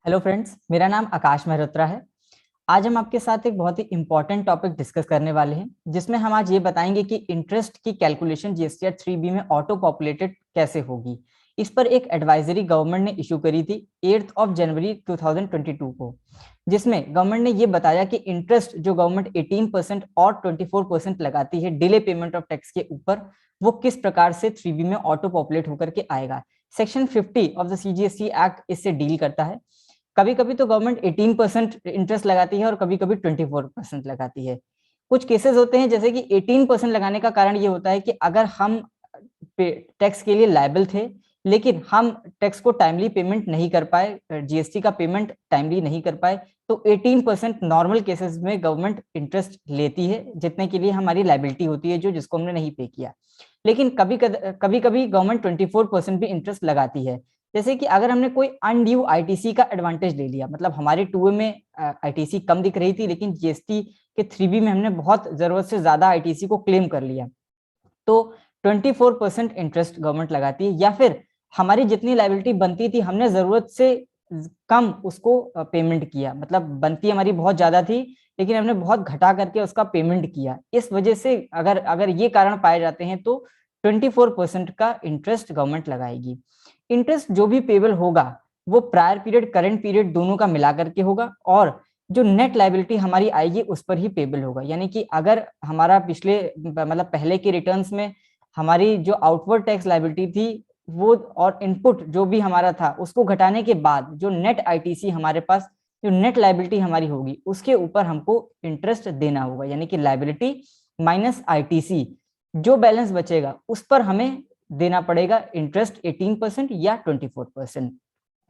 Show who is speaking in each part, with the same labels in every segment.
Speaker 1: Hello friends, मेरा नाम आकाश मेहरोत्रा है। आज हम आपके साथ एक बहुत ही इंपॉर्टेंट टॉपिक डिस्कस करने वाले हैं, जिसमें हम आज ये बताएंगे कि इंटरेस्ट की कैलकुलेशन जीएसटीआर 3B में ऑटो पॉपुलेटेड कैसे होगी। इस पर एक एडवाइजरी गवर्नमेंट ने इशू करी थी 8 जनवरी 2022 को, जिसमें गवर्नमेंट ने ये बताया कि इंटरेस्ट जो गवर्नमेंट 18% और 24% लगाती है डिले पेमेंट ऑफ टैक्स के ऊपर, वो किस प्रकार से 3B में ऑटो पॉपुलेट होकर के आएगा। Section 50 of the CGST act इससे डील करता है। कभी कभी तो गवर्नमेंट 18% इंटरेस्ट लगाती है और कभी कभी 24% लगाती है। कुछ केसेस होते हैं जैसे कि 18% लगाने का कारण ये होता है कि अगर हम टैक्स के लिए लायबल थे लेकिन हम टैक्स को टाइमली पेमेंट नहीं कर पाए, जीएसटी का पेमेंट टाइमली नहीं कर पाए, तो 18% नॉर्मल केसेस में गवर्नमेंट इंटरेस्ट लेती है, जितने के लिए हमारी लायबिलिटी होती है जो जिसको हमने नहीं पे किया। लेकिन कभी कभी गवर्नमेंट 24% भी इंटरेस्ट लगाती है। जैसे कि अगर हमने कोई अनड्यू आईटीसी का एडवांटेज ले लिया, मतलब हमारे 2A में आईटीसी कम दिख रही थी लेकिन जीएसटी के 3B में हमने बहुत जरूरत से ज्यादा आईटीसी को क्लेम कर लिया, तो 24% इंटरेस्ट गवर्नमेंट लगाती है। या फिर हमारी जितनी लायबिलिटी बनती थी हमने जरूरत से कम उसको पेमेंट किया, मतलब बनती हमारी बहुत ज्यादा थी लेकिन हमने बहुत घटा करके उसका पेमेंट किया, इस वजह से अगर अगर ये कारण पाए जाते हैं तो 24% का इंटरेस्ट गवर्नमेंट लगाएगी। इंटरेस्ट जो भी पेबल होगा वो प्रायर पीरियड करंट पीरियड दोनों का मिला करके होगा, और जो नेट लायबिलिटी हमारी आएगी उस पर ही पेबल होगा। यानी कि अगर हमारा पिछले मतलब पहले के रिटर्न्स में हमारी जो आउटवर्ड टैक्स लायबिलिटी थी वो और इनपुट जो भी हमारा था उसको घटाने के बाद जो नेट आईटीसी हमारे पास, जो नेट लायबिलिटी हमारी होगी उसके ऊपर हमको इंटरेस्ट देना होगा। यानी कि लायबिलिटी माइनस आईटीसी, जो बैलेंस बचेगा उस पर हमें देना पड़ेगा इंटरेस्ट 18% या 24%।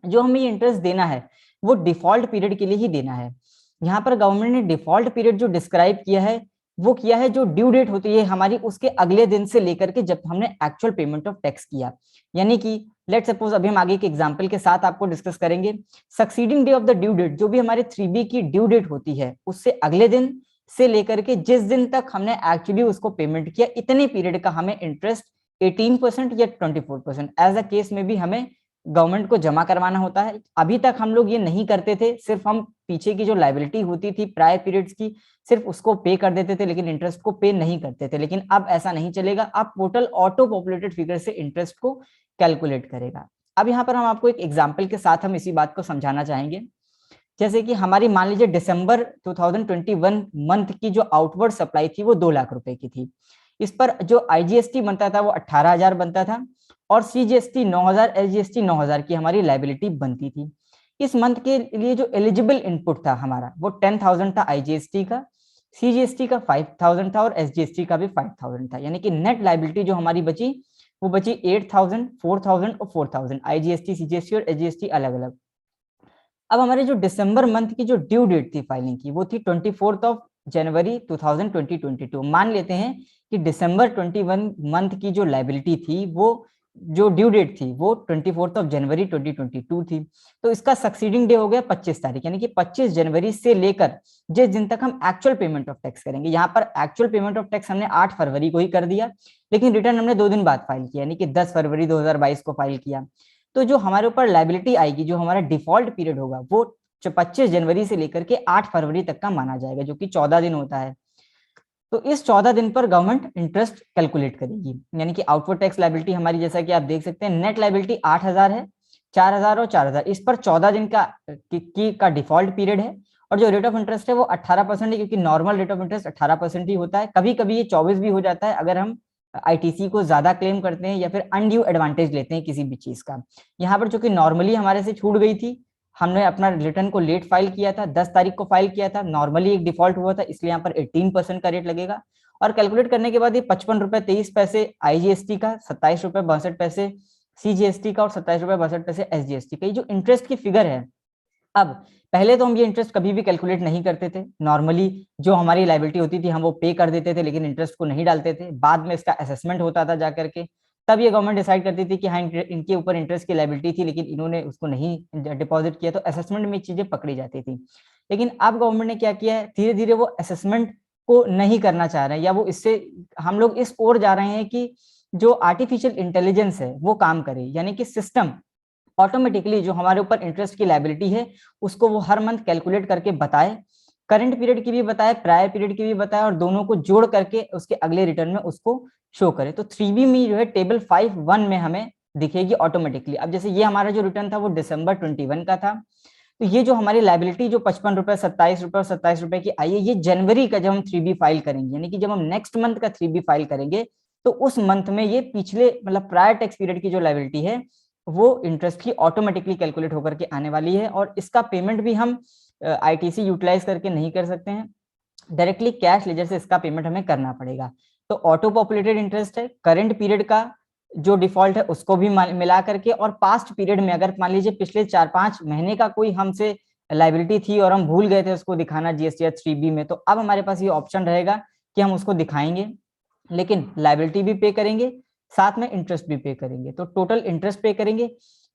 Speaker 1: जो हमें इंटरेस्ट देना है वो डिफॉल्ट पीरियड के लिए ही देना है। यहाँ पर गवर्नमेंट ने डिफॉल्ट पीरियड जो डिस्क्राइब किया है वो किया है जो ड्यू डेट होती है हमारी उसके अगले दिन से लेकर के जब हमने एक्चुअल पेमेंट ऑफ टैक्स किया। यानी कि लेट सपोज, अभी हम आगे के एग्जांपल के साथ आपको डिस्कस करेंगे, succeeding day of the due date, जो भी हमारे 3B की ड्यू डेट होती है उससे अगले दिन से लेकर के जिस दिन तक हमने एक्चुअली उसको पेमेंट किया, इतने पीरियड का हमें इंटरेस्ट 18% या 24% एज अ केस में भी हमें गवर्नमेंट को जमा करवाना होता है। अभी तक हम लोग ये नहीं करते थे, सिर्फ हम पीछे की जो लायबिलिटी होती थी प्रायर पीरियड्स की सिर्फ उसको पे कर देते थे लेकिन इंटरेस्ट को पे नहीं करते थे। लेकिन अब ऐसा नहीं चलेगा, अब पोर्टल ऑटो पॉपुलेटेड फिगर से इंटरेस्ट को कैलकुलेट करेगा। अब यहाँ पर हम आपको एक एग्जाम्पल के साथ हम इसी बात को समझाना चाहेंगे। जैसे कि हमारी मान लीजिए दिसंबर 2021 मंथ की जो आउटवर्ड सप्लाई थी वो 2 लाख रुपए की थी। इस पर जो आईजीएसटी बनता था वो 18,000 बनता था और सीजीएसटी 9,000, एसजीएसटी 9,000 की हमारी लायबिलिटी बनती थी। इस मंथ के लिए जो एलिजिबल इनपुट था हमारा वो 10,000 था आईजीएसटी का, सीजीएसटी का 5,000 था और एसजीएसटी का भी 5,000 था। यानी कि नेट लायबिलिटी जो हमारी बची वो बची 8,000, 4,000 और 4,000, आईजीएसटी, सीजीएसटी और एसजीएसटी अलग अलग। अब हमारे जो दिसंबर मंथ की जो ड्यू डेट थी फाइलिंग की वो थी 24 जनवरी 2022। मान लेते हैं कि दिसंबर 21 मंथ की जो लायबिलिटी थी वो जो ड्यू डेट थी वो 24 जनवरी 2022 थी। तो इसका सक्सीडिंग डे हो गया 25 तारीख, यानी कि 25 जनवरी से लेकर जिस दिन तक हम एक्चुअल पेमेंट ऑफ टैक्स करेंगे। यहाँ पर एक्चुअल पेमेंट ऑफ टैक्स हमने 8 फरवरी को ही कर दिया लेकिन रिटर्न हमने 2 दिन बाद फाइल किया, यानी कि 10 फरवरी 2022 को फाइल किया। तो जो हमारे ऊपर लायबिलिटी आएगी, जो हमारा डिफॉल्ट पीरियड होगा वो 25 जनवरी से लेकर के 8 फरवरी तक का माना जाएगा, जो कि 14 दिन होता है। तो इस 14 दिन पर गवर्नमेंट इंटरेस्ट कैलकुलेट करेगी। यानी कि आउटवर्ड टैक्स लायबिलिटी हमारी, जैसा कि आप देख सकते हैं, नेट लायबिलिटी 8,000 है, 4,000 और 4,000, इस पर 14 दिन का डिफॉल्ट पीरियड है। और जो रेट ऑफ इंटरेस्ट है वो 18% है, क्योंकि नॉर्मल रेट ऑफ इंटरेस्ट 18% ही होता है। कभी कभी ये 24 भी हो जाता है अगर हम आईटीसी को ज्यादा क्लेम करते हैं या फिर अनड्यू एडवांटेज लेते हैं किसी भी चीज का। यहाँ पर चूंकि नॉर्मली हमारे से छूट गई थी, हमने अपना रिटर्न को लेट फाइल किया था, 10 तारीख को फाइल किया था, नॉर्मली एक डिफॉल्ट हुआ था, इसलिए यहाँ पर 18% का रेट लगेगा। और कैलकुलेट करने के बाद ये 55 रुपए 23 पैसे आईजीएसटी का, 27 रुपए 62 पैसे सीजीएसटी का और 27 रुपए 62 पैसे एसजीएसटी का, ये जो इंटरेस्ट की फिगर है। अब पहले तो हम ये इंटरेस्ट कभी भी कैलकुलेट नहीं करते थे, नॉर्मली जो हमारी लायबिलिटी होती थी हम वो पे कर देते थे लेकिन इंटरेस्ट को नहीं डालते थे। बाद में इसका असेसमेंट होता था जाकर के, तब ये गवर्नमेंट डिसाइड करती थी कि हाँ इनके ऊपर इंटरेस्ट की लायबिलिटी थी लेकिन इन्होंने उसको नहीं डिपॉजिट किया, तो असेसमेंट में चीजें पकड़ी जाती थी। लेकिन अब गवर्नमेंट ने क्या किया है, धीरे धीरे वो असेसमेंट को नहीं करना चाह रहे हैं, या वो इससे हम लोग इस ओर जा रहे हैं कि जो आर्टिफिशियल इंटेलिजेंस है वो काम करे, यानी कि सिस्टम ऑटोमेटिकली जो हमारे ऊपर इंटरेस्ट की लायबिलिटी है उसको वो हर मंथ कैलकुलेट करके बताए, करंट पीरियड की भी बताए, प्रायर पीरियड की भी बताए, और दोनों को जोड़ करके उसके अगले रिटर्न में उसको शो करे। तो 3B में जो है टेबल 5.1 में हमें दिखेगी ऑटोमेटिकली। अब जैसे ये हमारा जो रिटर्न था वो दिसंबर 21 का था, तो ये जो हमारी लायबिलिटी जो 55 रुपए, 27 रुपए और 27 रुपए की आई है, ये जनवरी का जब हम 3B फाइल करेंगे, यानी कि जब हम नेक्स्ट मंथ का 3B फाइल करेंगे तो उस मंथ में ये पिछले मतलब प्रायर टैक्स पीरियड की जो लायबिलिटी है वो इंटरेस्ट की ऑटोमेटिकली कैलकुलेट होकर के आने वाली है। और इसका पेमेंट भी हम ITC यूटिलाइज करके नहीं कर सकते हैं, डायरेक्टली कैश लेजर से इसका पेमेंट हमें करना पड़ेगा। तो ऑटो पॉपुलेटेड इंटरेस्ट है, करंट पीरियड का जो डिफॉल्ट है उसको भी मिला करके, और पास्ट पीरियड में अगर मान लीजिए पिछले 4-5 महीने का कोई हमसे लाइबिलिटी थी और हम भूल गए थे उसको दिखाना GSTR 3B में, तो अब हमारे पास ये ऑप्शन रहेगा कि हम उसको दिखाएंगे, लेकिन लाइबिलिटी भी पे करेंगे, साथ में इंटरेस्ट भी पे करेंगे। तो टोटल इंटरेस्ट पे करेंगे,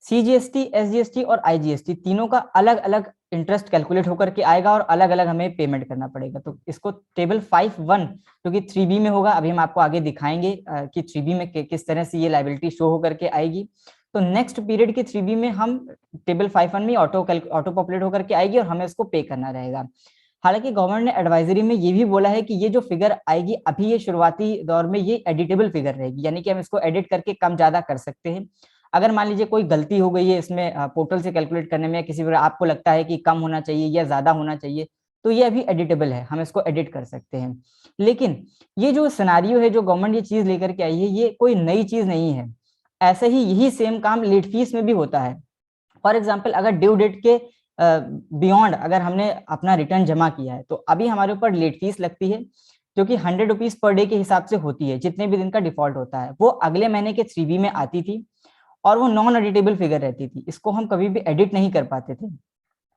Speaker 1: CGST, SGST और IGST तीनों का अलग अलग इंटरेस्ट कैलकुलेट होकर के आएगा और अलग अलग हमें पेमेंट करना पड़ेगा। तो इसको टेबल 5.1 जो कि 3B में होगा, अभी हम आपको आगे दिखाएंगे कि 3B में किस तरह से ये लायबिलिटी शो होकर के आएगी। तो नेक्स्ट पीरियड के 3B में हम टेबल 5.1 में ऑटो पॉपुलेट होकर के आएगी और हमें इसको पे करना रहेगा। हालांकि गवर्नमेंट ने एडवाइजरी में ये भी बोला है कि ये जो फिगर आएगी अभी ये शुरुआती दौर में ये एडिटेबल फिगर रहेगी, यानी कि हम इसको एडिट करके कम ज्यादा कर सकते हैं। अगर मान लीजिए कोई गलती हो गई है इसमें पोर्टल से कैलकुलेट करने में, किसी प्रकार आपको लगता है कि कम होना चाहिए या ज्यादा होना चाहिए, तो ये अभी एडिटेबल है, हम इसको एडिट कर सकते हैं। लेकिन ये जो सिनारियो है, जो गवर्नमेंट ये चीज लेकर के आई है, ये कोई नई चीज नहीं है। ऐसे ही यही सेम काम लेट फीस में भी होता है। फॉर एग्जाम्पल अगर ड्यू डेट के बियॉन्ड अगर हमने अपना रिटर्न जमा किया है तो अभी हमारे ऊपर लेट फीस लगती है, जो कि 100 रुपीज पर डे के हिसाब से होती है, जितने भी दिन का डिफॉल्ट होता है। वो अगले महीने के 3B में आती थी और वो नॉन एडिटेबल फिगर रहती थी, इसको हम कभी भी एडिट नहीं कर पाते थे।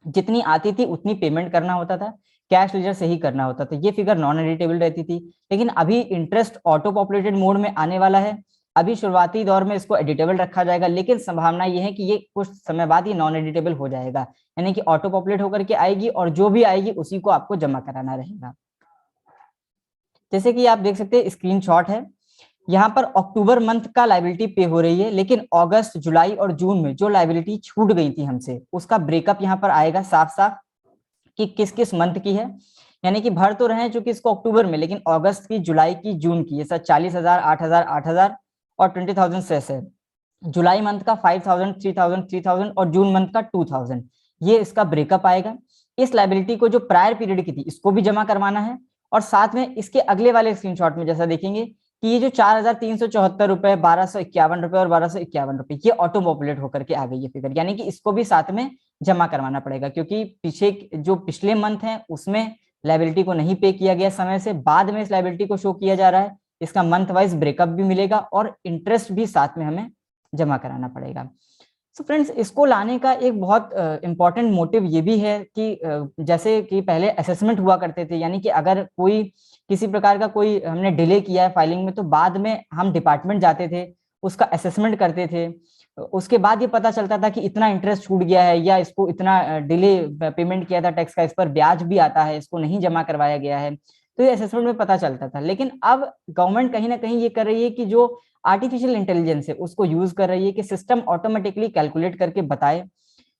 Speaker 1: जितनी आती थी उतनी पेमेंट करना होता था, कैश लेजर से ही करना होता था, ये फिगर नॉन एडिटेबल रहती थी। लेकिन अभी इंटरेस्ट ऑटो पॉपुलेटेड मोड में आने वाला है, अभी शुरुआती दौर में इसको एडिटेबल रखा जाएगा, लेकिन संभावना ये है कि ये कुछ समय बाद ये नॉन एडिटेबल हो जाएगा, यानी कि ऑटो पॉपुलेट होकर के आएगी और जो भी आएगी उसी को आपको जमा कराना रहेगा। जैसे कि आप देख सकते हैं स्क्रीनशॉट है, यहाँ पर अक्टूबर मंथ का लायबिलिटी पे हो रही है, लेकिन अगस्त, जुलाई और जून में जो लायबिलिटी छूट गई थी हमसे उसका ब्रेकअप यहाँ पर आएगा साफ साफ कि किस किस मंथ की है। यानी कि भर तो रहे हैं चूंकि इसको अक्टूबर में, लेकिन अगस्त की, जुलाई की, जून की, जैसा 40,000, 8,000, 8,000 और 20,000 सेस है। जुलाई मंथ का 5,000, 3,000, 3,000 और जून मंथ का 2,000, ये इसका ब्रेकअप आएगा। इस लायबिलिटी को जो प्रायर पीरियड की थी इसको भी जमा करवाना है, और साथ में इसके अगले वाले स्क्रीनशॉट में जैसा देखेंगे कि ये जो 4,374 रुपए, 1,251 रुपए और 1,251 रुपए, ये ऑटो पॉपुलेट होकर के आ गई है फिगर, यानी कि इसको भी साथ में जमा करवाना पड़ेगा, क्योंकि पीछे जो पिछले मंथ है उसमें लायबिलिटी को नहीं पे किया गया समय से, बाद में इस लायबिलिटी को शो किया जा रहा है। इसका मंथ वाइज ब्रेकअप भी मिलेगा और इंटरेस्ट भी साथ में हमें जमा कराना पड़ेगा। तो फ्रेंड्स, इसको लाने का एक बहुत इंपॉर्टेंट मोटिव ये भी है कि जैसे कि पहले असेसमेंट हुआ करते थे, यानी कि अगर कोई किसी प्रकार का कोई हमने डिले किया है फाइलिंग में, तो बाद में हम डिपार्टमेंट जाते थे, उसका असेसमेंट करते थे, उसके बाद ये पता चलता था कि इतना इंटरेस्ट छूट गया है या इसको इतना डिले पेमेंट किया था टैक्स का, इस पर ब्याज भी आता है, इसको नहीं जमा करवाया गया है, तो ये असेसमेंट में पता चलता था। लेकिन अब गवर्नमेंट कहीं ना कहीं ये कर रही है कि जो आर्टिफिशियल इंटेलिजेंस है उसको यूज कर रही है कि सिस्टम ऑटोमेटिकली कैलकुलेट करके बताए।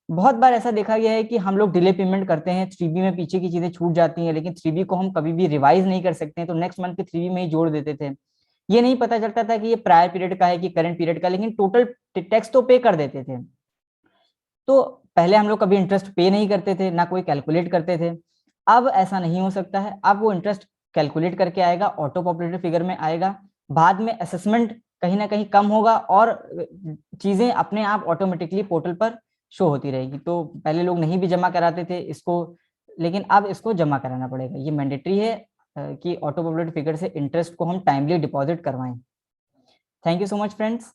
Speaker 1: बहुत बार ऐसा देखा गया है कि हम लोग डिले पेमेंट करते हैं, 3B में पीछे की चीजें छूट जाती हैं, लेकिन 3B को हम कभी भी रिवाइज नहीं कर सकते हैं, तो नेक्स्ट मंथ के 3B में ही जोड़ देते थे। ये नहीं पता चलता था कि ये प्रायर पीरियड का है कि करंट पीरियड का, लेकिन टोटल टैक्स तो पे कर देते थे। तो पहले हम लोग कभी इंटरेस्ट पे नहीं करते थे, ना कोई कैलकुलेट करते थे। अब ऐसा नहीं हो सकता है, अब वो इंटरेस्ट कैलकुलेट करके आएगा, ऑटो पॉपुलेटेड फिगर में आएगा, बाद में असेसमेंट कहीं ना कहीं कम होगा और चीजें अपने आप ऑटोमेटिकली पोर्टल पर शो होती रहेगी। तो पहले लोग नहीं भी जमा कराते थे इसको, लेकिन अब इसको जमा कराना पड़ेगा, ये मैंडेटरी है कि ऑटो पॉपुलेटेड फिगर से इंटरेस्ट को हम टाइमली डिपॉजिट करवाएं। Thank you so much friends.